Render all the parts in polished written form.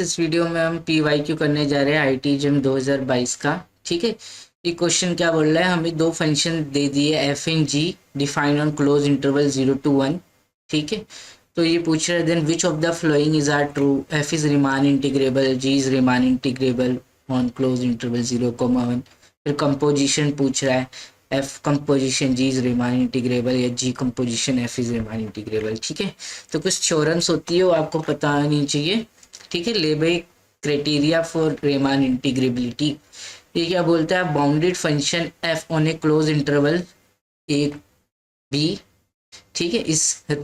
इस वीडियो में हम PYQ करने जा रहे हैं आईटी जिम 2022 का। ठीक है, ये क्वेश्चन क्या बोल रहा है, हमें दो फंक्शन दे दिए F and G defined on close interval 0 to 1। ठीक है, तो ये पूछ रहा है then which of the following is are true, f is Riemann integrable, g is Riemann integrable on close interval 0, 1। फिर कंपोजिशन पूछ रहा है, f composition ji is Riemann integrable या g composition f is Riemann integrable. ठीक है, तो कुछ theorems होती है वो आपको पता आनी चाहिए। ठीक है, लेबे क्राइटेरिया फॉर रीमान इंटीग्रेबिलिटी, ये क्या बोलता है, bounded function F on a close interval a b, ठीक है, is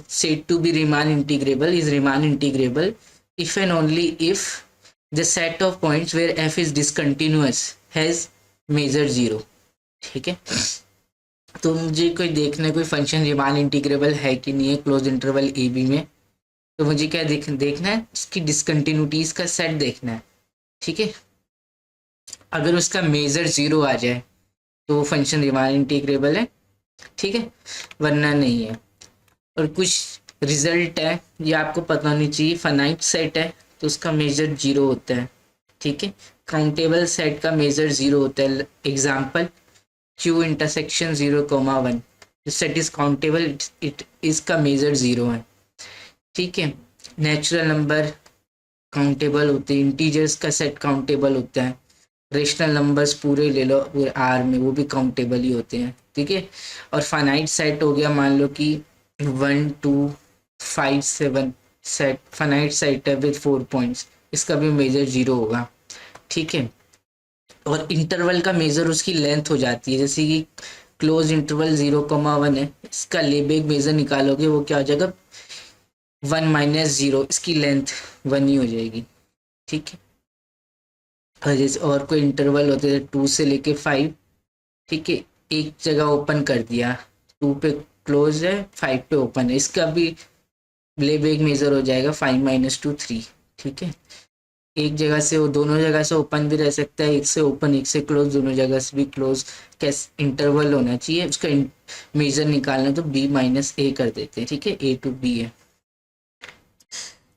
said to be Riemann integrable, is Riemann integrable if and only if the set of points where F is discontinuous has measure 0। ठीक है, तो मुझे कोई देखना कोई function Riemann integrable है कि नहीं है क्लोज इंटरवल ए बी में, तो मुझे क्या देखना है, उसकी डिसकंटिन्यूटीज का सेट देखना है। ठीक है, अगर उसका मेजर 0 आ जाए तो वो फंक्शन रीमान इंटीग्रेबल है। ठीक है, वरना नहीं है। और कुछ रिजल्ट है ये आपको पता होनी चाहिए, फाइनाइट सेट है तो उसका मेजर 0 होता है। ठीक है, काउंटेबल सेट का मेजर 0 होता है। Example Q intersection 0, 1, set is countable, it इसका मेजर 0 है। ठीक है, नेचुरल नंबर काउंटेबल होते हैं, इंटीजर्स का सेट काउंटेबल होता है, रेशनल नंबर्स पूरे ले लो पूरे आर में वो भी काउंटेबल ही होते हैं। ठीक है, और फाइनाइट सेट हो गया, मान लो कि 1, 2, 5, 7 सेट फाइनाइट सेट है विद 4 पॉइंट्स, इसका भी मेजर 0 होगा। ठीक है, और इंटरवल का मेजर उसकी लेंथ हो जाती है, जैसे कि क्लोज इंटरवल 0, 1 है, इसका लेबेग मेजर निकालोगे वो क्या हो जाएगा 1 - 0, इसकी लेंथ 1 ही हो जाएगी। ठीक है, और जैसे और कोई इंटरवल होते हैं 2 से लेके 5, ठीक है, एक जगह ओपन कर दिया, 2 पे क्लोज है 5 पे ओपन है, इसका भी लेबेग मेजर हो जाएगा 5 - 2, 3। ठीक है, एक जगह से वो दोनों जगह से ओपन भी रह सकता है, एक से ओपन एक से क्लोज, दोनों जगह से भी क्लोज, कैसे इंटरवल होना चाहिए उसका मेजर निकालना, तो B - A कर देते हैं। ठीक है, A to B है,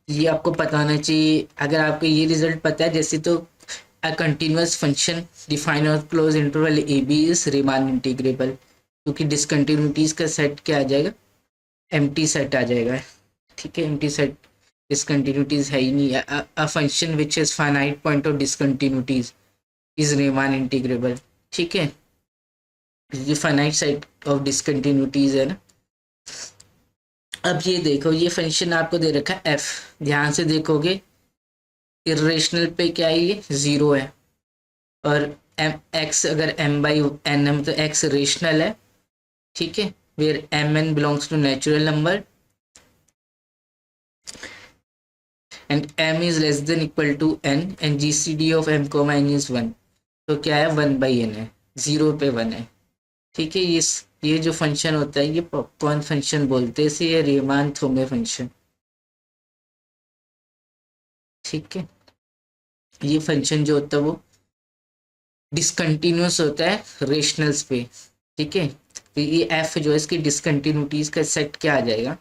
ये आपको पता होना चाहिए। अगर आपको ये रिजल्ट पता है जैसे, तो अ कंटिन्यूअस फंक्शन डिफाइन और close interval a b is Riemann integrable, क्योंकि डिसकंटिन्यूटीज का सेट क्या आ जाएगा, एम्प्टी सेट आ जाएगा। ठीक है, एम्प्टी सेट डिसकंटिन्यूटीज है ही नहीं। A function which is finite point of discontinuities is Riemann integrable. ठीक है, ये फाइनाइट सेट ऑफ डिसकंटिन्यूटीज है ना। अब ये देखो, ये फंक्शन आपको दे रखा है एफ, ध्यान से देखोगे इरेशनल पे क्या है, ये 0 है, और एम एक्स अगर m/n है तो x रेशनल है। ठीक है, where mn belongs to natural number and m is less than equal to n and GCD of m, n is 1, तो क्या है 1/n है, 0 पे 1 है। ठीक है, ये जो फंक्शन होता है ये पॉपकॉर्न फंक्शन बोलते हैं इसे, ये रीमान थोमे फंक्शन। ठीक है, ये फंक्शन जो होता है वो डिसकंटिन्यूअस होता है रेशनल्स पे। ठीक है, तो ये एफ जो है इसकी डिसकंटिन्यूटीज का सेट क्या आ जाएगा,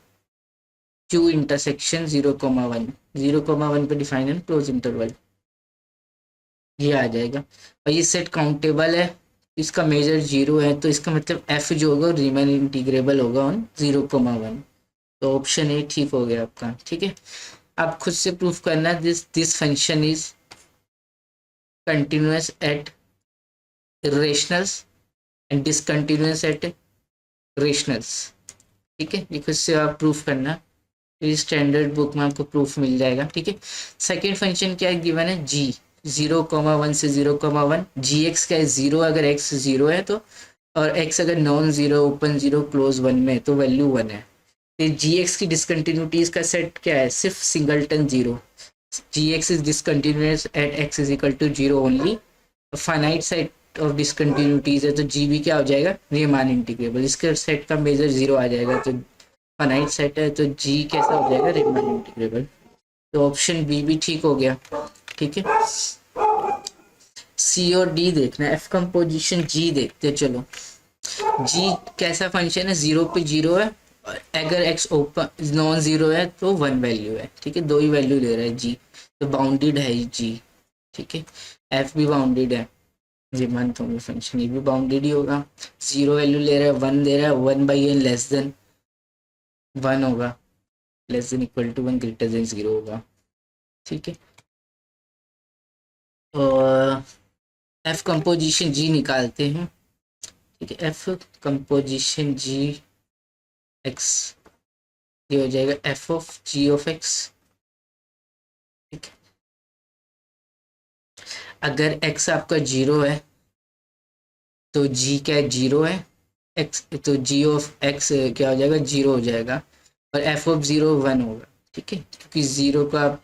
Q इंटरसेक्शन 0, 1, 0, 1 पे डिफाइन है क्लोज इंटरवल, ये आ जाएगा। और ये सेट काउंटेबल है, इसका मेजर 0 है, तो इसका मतलब एफ जो होगा रीमान इंटीग्रेबल होगा ऑन 0, 1, तो ऑप्शन ए ठीक हो गया आपका। ठीक है, आप खुद से प्रूफ करना, this function is continuous at rationals and discontinuous at rationals. ठीक है, ये खुद से आप प्रूफ करना, स्टैंडर्ड बुक में आपको प्रूफ मिल जाएगा। ठीक है, सेकेंड फंक्शन क्या गिवन है, जी 0, 1 से 0, 1, जी एक्स का है 0 अगर एक्स 0 है तो, और एक्स अगर नॉन 0 ओपन 0 क्लोज 1 में तो वैल्यू 1 है। तो जी एक्स की डिसकंटिन्यूटीज का सेट क्या है, सिर्फ singleton 0, g x is discontinuous at x is equal to 0 only. Finite set of discontinuities है तो जी भी क्या हो जाएगा, रीमान इंटीग्रेबल, इसके सेट का मेजर 0 आ जाएगा, तो फाइनाइट सेट है तो जी कैसा हो जाएगा, रीमान इंटीग्रेबल, तो ऑप्शन बी भी ठीक हो गया। ठीक है, सी और डी देखना है, एफ कंपोजिशन जी देखते हैं। चलो, जी कैसा फंक्शन है, 0 पे 0 है, अगर एक्स ओपन नॉन 0 है तो 1 वैल्यू है। ठीक है, 2 ही वैल्यू ले रहा है जी, तो बाउंडेड है ये जी, ठीक है। एफ भी बाउंडेड है, रीमान थोमी फंक्शन ये भी बाउंडेड ही होगा। जीरो वैल्यू ले रहा है, वन दे रहा है, one by n less than one होगा, less than equal to one greater than zero होगा, ठीक है। और एफ कंपोजिशन जी निकालते हैं, ठीक है। एफ कंपोजिशन जी एक्स, ये हो जाएगा F of G of x, ठीक है। अगर एक्स आपका जीरो है तो जी क्या है, जीरो है। एक्स तो जी ऑफ एक्स क्या हो जाएगा, जीरो हो जाएगा। और एफ ऑफ जीरो वन होगा, ठीक है, क्योंकि जीरो को आप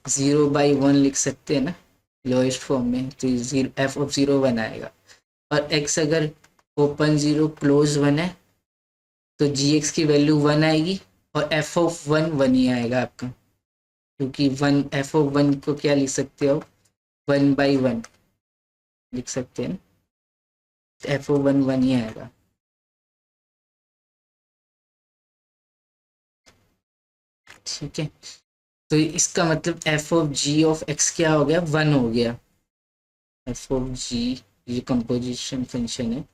जीरो बाई वन लिख सकते हैं ना लोएस्ट फॉर्म में, तो zero F of zero one आएगा। और एक्स अगर ओपन जीरो क्लोज वन है तो जी एक्स की वैल्यू वन आएगी, और एफ ऑफ वन वन ही आएगा आपका, क्योंकि वन एफ ऑफ वन को क्या लिख सकते हो, वन बाई वन लिख सकते हैं, एफ ऑफ वन वन ही आएगा, ठीक है। तो इसका मतलब F of G of x क्या हो गया, वन हो गया। एफ ऑफ जी, ये कंपोजिशन फंक्शन है,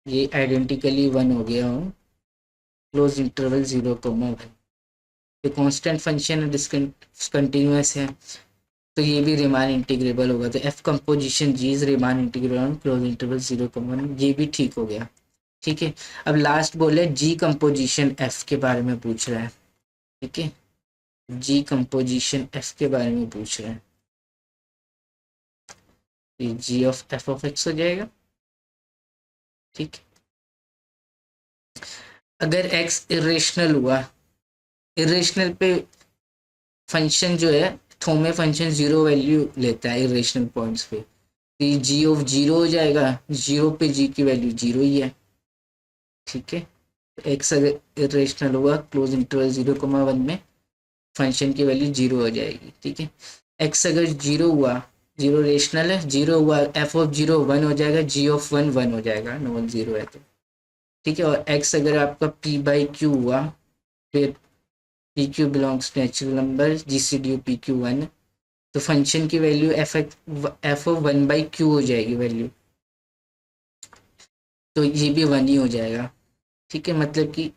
ये आइडेंटिकली वन हो गया हो close interval zero comma one. ये कांस्टेंट फंक्शन है, डिसकंटिन्यूअस है, तो ये भी रीमान इंटीग्रेबल होगा। तो F composition ji is Riemann integrable close interval zero comma one, ये भी ठीक हो गया, ठीक है। अब लास्ट बोले जी कंपोजिशन एफ के बारे में पूछ रहा है, ठीक है। जी कंपोजिशन एफ के बारे में पूछ रहे हैं, जी ऑफ एफ ऑफ एक्स हो जाएगा, ठीक। अगर एक्स इरेशनल हुआ, इरेशनल पे फंक्शन जो है थोमे फंक्शन जीरो वैल्यू लेता है इरेशनल पॉइंट्स पे, तो ये जी ऑफ जीरो हो जाएगा, जीरो पे जी की वैल्यू जीरो ही है, ठीक है। एक्स अगर इरेशनल हुआ close interval zero comma one में फंक्शन की वैल्यू जीरो हो जाएगी, ठीक है। एक्स अगर जीरो हुआ, जीरो रेशनल है, जीरो हुआ एफ ऑफ जीरो वन हो जाएगा, जी ऑफ वन वन हो जाएगा, नॉन जीरो है तो, ठीक है। और एक्स अगर आपका पी बाई क्यू हुआ, फिर p q belongs natural number G C D p q one, तो फंक्शन की value f of one by q हो जाएगी वैल्यू, तो ये भी वन ही हो जाएगा, ठीक है। मतलब कि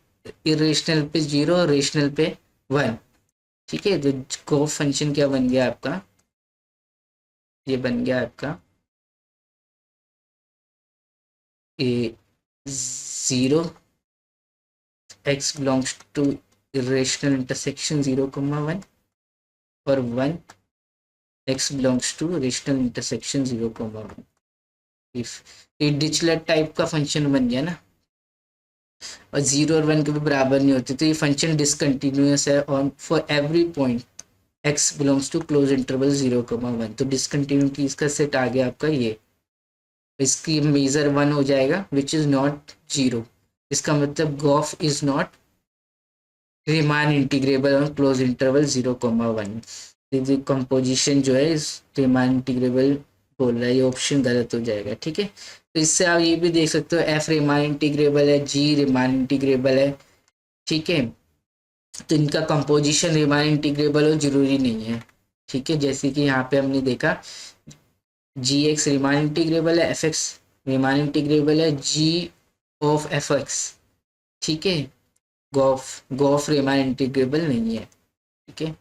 इरेशनल पे जीरो और रेशनल पे वन, ठीक है। तो को फंक्शन क्या बन गया आपका, ये बन गया आपका a zero x belongs to irrational intersection zero comma one, और one x belongs to rational intersection zero comma one. If ये डिचलेट टाइप का फंक्शन बन गया ना, और जीरो और वन के भी बराबर नहीं होते, तो ये फंक्शन डिसकंटिन्यूअस है on for every point x belongs to close interval zero comma one. तो डिसकंटिन्यूटी इसका सेट आ गया आपका ये, इसकी मेजर वन हो जाएगा विच इज नॉट जीरो, इसका मतलब Gauff is not Riemann integrable on close interval zero comma one. Composition जो है इस रीमान इंटीग्रेबल बोल रहा है, ये ऑप्शन गलत हो जाएगा, ठीक है। तो इससे आप ये भी देख सकते हो एफ रीमान इंटीग्रेबल है, जी रीमान इंटीग्रेबल है, ठीक है। तो इनका कंपोजिशन रीमान इंटीग्रेबल हो जरूरी नहीं है, ठीक है। जैसे कि यहाँ पे हमने देखा जी एक्स रीमान इंटीग्रेबल है, एफ एक्स रीमान इंटीग्रेबल है, जी ऑफ एफ एक्स, ठीक है। गॉफ रीमान इंटीग्रेबल नहीं है, ठीक है।